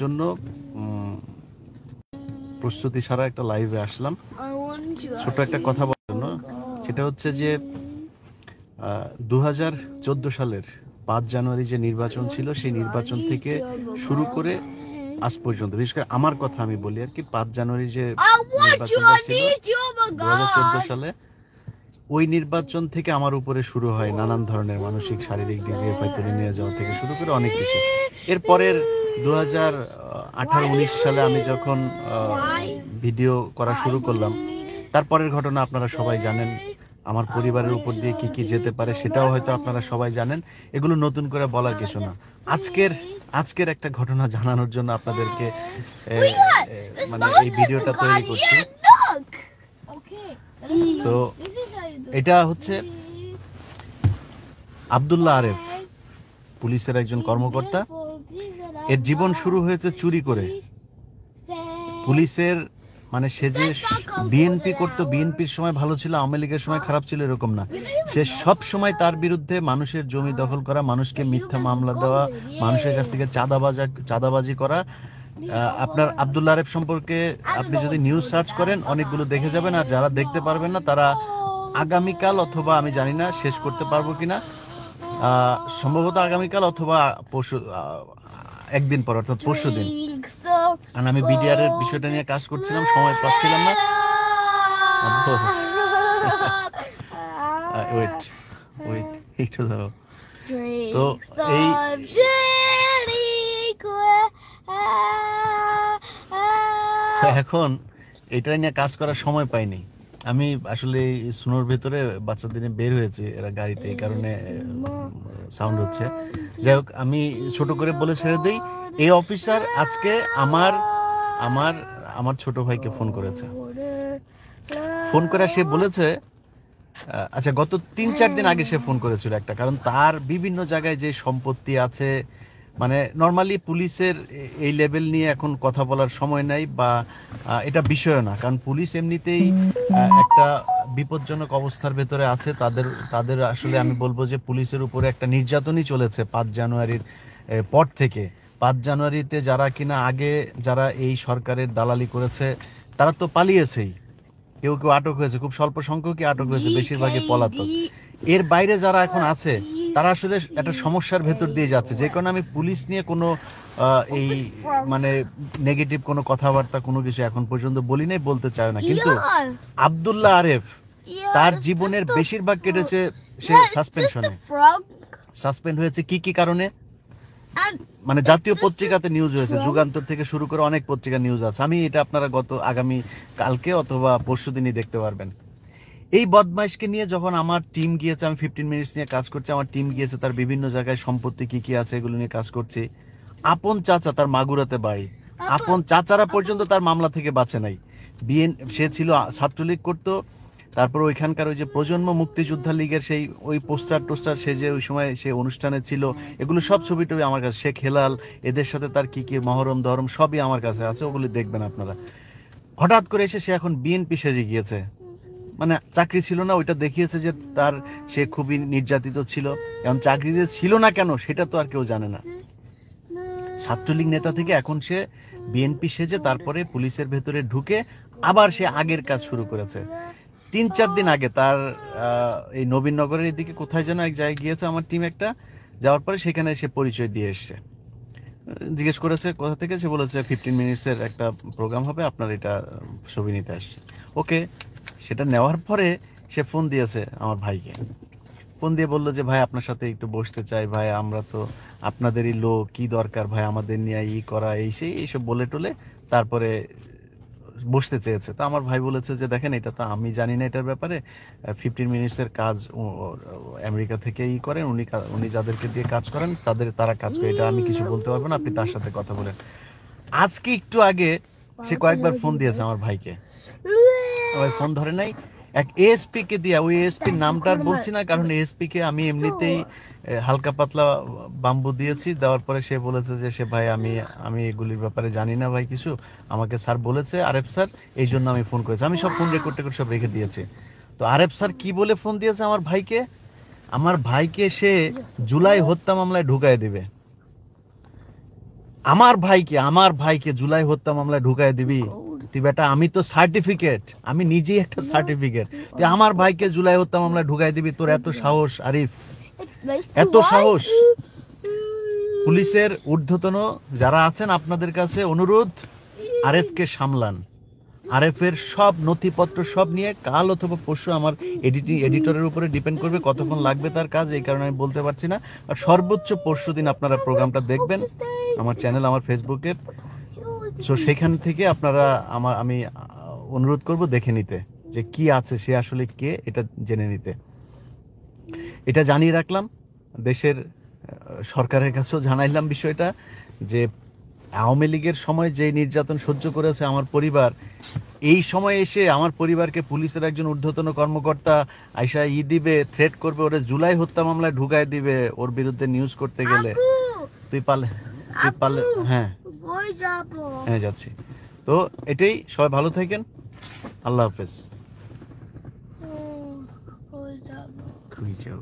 জন্য প্রস্তুতি ছাড়া একটা লাইভে আসলাম ছোট একটা কথা বলার জন্য। সেটা হচ্ছে যে 2014 সালের 5 জানুয়ারি যে নির্বাচন ছিল সেই নির্বাচন থেকে শুরু করে আজ পর্যন্ত, বিশেষ করে আমার কথা আমি বলি আর কি, 5 জানুয়ারি যে নির্বাচনটা ছিল 2014 সালে, ওই নির্বাচন থেকে আমার উপরে শুরু হয় নানান ধরনের মানসিক শারীরিক ডিজিএফআই তুলে নিয়ে যাওয়া থেকে শুরু করে অনেক কিছু। এরপরের 2018-19 সালে আমি যখন ভিডিও করা শুরু করলাম, তারপরের ঘটনা আপনারা সবাই জানেন। আমার পরিবারের উপর দিয়ে কি কি যেতে পারে সেটাও হয়তো আপনারা সবাই জানেন। এগুলো নতুন করে বলার কিছু না। আজকের একটা ঘটনা জানানোর জন্য আপনাদেরকে মানে এই ভিডিওটা তৈরি করছি। তো এটা হচ্ছে আব্দুল্লাহ আরেফ, পুলিশের একজন কর্মকর্তা। এর জীবন শুরু হয়েছে চুরি করে। পুলিশের মানে সে যে বিএনপি করতো, বিএনপির সময় ভালো ছিল, আওয়ামী লীগের সময় খারাপ ছিল এরকম না। সে সব সময় তার বিরুদ্ধে মানুষের জমি দখল করা, মানুষকে মিথ্যা মামলা দেওয়া, মানুষের কাছ থেকে চাঁদাবাজি করা। আপনার আব্দুল্লাহ আরেফ সম্পর্কে আপনি যদি নিউজ সার্চ করেন অনেকগুলো দেখে যাবেন। আর যারা দেখতে পারবেন না তারা আগামীকাল অথবা আমি জানি না শেষ করতে পারবো কিনা, সম্ভবত আগামীকাল অথবা পরশু, একদিন পর অর্থাৎ পরশু দিন। কারণ আমি বিডিআর এর বিষয়টা নিয়ে কাজ করছিলাম, সময় পাচ্ছিলাম না। ওয়েট একটু ধরো। তো এই এখন এটা নিয়ে কাজ করার সময় পাইনি। আমি আসলে সুনোর ভেতরে বাচ্চাদের নিয়ে বের হয়েছে এরা গাড়িতে, এই কারণে সাউন্ড হচ্ছে। যাই হোক, আমি ছোট করে বলে ছেড়ে দেই, এই অফিসার আজকে আমার আমার আমার ছোট ভাইকে ফোন করেছে। ফোন করে সে বলেছে, আচ্ছা গত 3-4 দিন আগে সে ফোন করেছিল একটা, কারণ তার বিভিন্ন জায়গায় যে সম্পত্তি আছে, মানে নর্মালি পুলিশের এই লেভেল নিয়ে এখন কথা বলার সময় নাই বা এটা বিষয় না, কারণ পুলিশ এমনিতেই একটা বিপজ্জনক অবস্থার ভেতরে আছে। তাদের আসলে আমি বলবো যে পুলিশের উপরে একটা নির্যাতনই চলেছে 5 জানুয়ারির পর থেকে। 5 জানুয়ারিতে যারা কিনা আগে যারা এই সরকারের দালালি করেছে তারা তো পালিয়েছেই, কেউ কেউ আটক হয়েছে, খুব স্বল্প সংখ্যকই আটক হয়েছে, বেশিরভাগই পলাতক। এর বাইরে যারা এখন আছে তারা আসলে একটা সমস্যার ভেতর দিয়ে যাচ্ছে, যে কারণে আমি পুলিশ নিয়ে কোনো এই মানে নেগেটিভ কোনো কথাবার্তা কোনো কিছু এখন পর্যন্ত বলি নাই, বলতে চাই না। কিন্তু আব্দুল্লাহ আরেফ তার জীবনের বেশিরভাগ কেটেছে সে সাসপেন্ড হয়েছে কি কারণে, মানে জাতীয় পত্রিকাতে নিউজ হয়েছে, যুগান্তর থেকে শুরু করে অনেক পত্রিকা নিউজ আছে। আমি এটা আপনারা আগামী কালকে অথবা পরশুদিনই দেখতে পারবেন। এই বদমাইশকে নিয়ে যখন আমার টিম গিয়েছে, আমি 15 মিনিটস নিয়ে কাজ করছি, আমার টিম গিয়েছে তার বিভিন্ন জায়গায় সম্পত্তি কি আছে এগুলো নিয়ে কাজ করছি। আপন চাচা, তার মাগুরাতে বাড়ি, আপন চাচারা পর্যন্ত তার মামলা থেকে বাঁচে নাই। সে ছিল ছাত্রলীগ করতো, তারপর ওইখানকার ওই যে প্রজন্ম মুক্তিযোদ্ধা লীগের সেই ওই টোস্টার সে যে ওই সময় সে অনুষ্ঠানে ছিল, এগুলো সব ছবি টবি আমার কাছে, শেখ হেলাল এদের সাথে তার কি মহরম ধরম সবই আমার কাছে আছে, ওগুলি দেখবেন আপনারা। হঠাৎ করে এসে সে এখন বিএনপি সেজে গিয়েছে, মানে চাকরি ছিল না ওইটা দেখিয়েছে যে সে খুবই নির্যাতিত ছিল। এখন চাকরি যে ছিল না কেন সেটা তো আর কেউ জানে না। ছাত্রলীগ নেতা থেকে এখন সে বিএনপি সেজে তারপরে পুলিশের ভেতরে ঢুকে আবার সে আগের কাজ শুরু করেছে। 3-4 দিন আগে তার এই নবীনগরের এদিকে কোথায় যেন এক জায়গায় গিয়েছে আমার টিম একটা, যাওয়ার পরে সেখানে সে পরিচয় দিয়ে এসছে। জিজ্ঞেস করেছে কোথা থেকে, সে বলেছে 15 মিনিটসের একটা প্রোগ্রাম হবে, আপনার এটা ছবি নিতে আসছে। ওকে, সেটা নেওয়ার পরে সে ফোন দিয়েছে আমার ভাইকে, ফোন দিয়ে বললো যে ভাই আপনার সাথে একটু বসতে চাই, ভাই আমরা তো আপনাদেরই লোক, কি দরকার ভাই আমাদের নিয়ে করা এই সেই এইসব বলে টলে তারপরে বসতে চেয়েছে। তো আমার ভাই বলেছে যে দেখেন এটা তো আমি জানি না এটার ব্যাপারে, 15 মিনিটসের কাজ আমেরিকা থেকে করেন, উনি যাদেরকে দিয়ে কাজ করেন তারা কাজ করে, এটা আমি কিছু বলতে পারবো না, আপনি তার সাথে কথা বলেন। আজকে একটু আগে সে কয়েকবার ফোন দিয়েছে আমার ভাইকে, ওই ফোন ধরে নাই। এক এএসপি কে দিয়া, ওই এএসপির নামটা আর বলছি না, কারণ এএসপি কে আমি এমনিতেই হালকা পাতলা বাম্বু দিয়েছি, দেওয়ার পরে সে বলেছে যে সে ভাই আমি এগুলির ব্যাপারে জানি না ভাই কিছু, আমাকে স্যার বলেছে আরেফ স্যার, এই জন্য আমি ফোন করেছি। আমি সব ফোন রেকর্ড সব রেখে দিয়েছি। তো আরেফ স্যার কি বলে ফোন দিয়েছে আমার ভাইকে সে জুলাই হত্যা মামলায় ঢুকায় দিবে। আমার ভাইকে জুলাই হত্যা মামলায় ঢুকায় দিবি তুই বেটা? আমি তো সার্টিফিকেট, আমি নিজেই একটা সার্টিফিকেট। তুই আমার ভাইকে জুলাই হত্যা মামলায় ঢুকায় দিবি? তোর এত সাহস আরিফ, এত সাহস? পুলিশের ঊর্ধ্বতন যারা আছেন আপনাদের কাছে অনুরোধ, আরেফকে সামলান। আরেফের সব নথিপত্র সব নিয়ে কাল অথবা পরশু আমার এডিটরের উপরে ডিপেন্ড করবে কতক্ষণ লাগবে তার কাজ, এই কারণে আমি বলতে পারছি না। আর সর্বোচ্চ পরশু দিন আপনারা প্রোগ্রামটা দেখবেন আমার চ্যানেল, আমার ফেসবুকে। সো সেখান থেকে আপনারা আমি অনুরোধ করব দেখে নিতে যে কি আছে, সে আসলে কে, এটা জেনে নিতে। এটা জানিয়ে রাখলাম, দেশের সরকারের কাছেও জানাইলাম বিষয়টা, যে আওয়ামী লীগের সময় যে নির্যাতন সহ্য করেছে আমার পরিবার, এই সময় এসে আমার পরিবারকে পুলিশের একজন ঊর্ধ্বতন কর্মকর্তা আইসা দিবে, থ্রেট করবে, ওরে জুলাই হত্যা মামলায় ঢুকায় দিবে ওর বিরুদ্ধে নিউজ করতে গেলে। তুই পারলে হ্যাঁ হ্যাঁ যাচ্ছি। তো এটাই, সবাই ভালো থাকেন, আল্লাহ হাফেজ। খুঁজে যাও।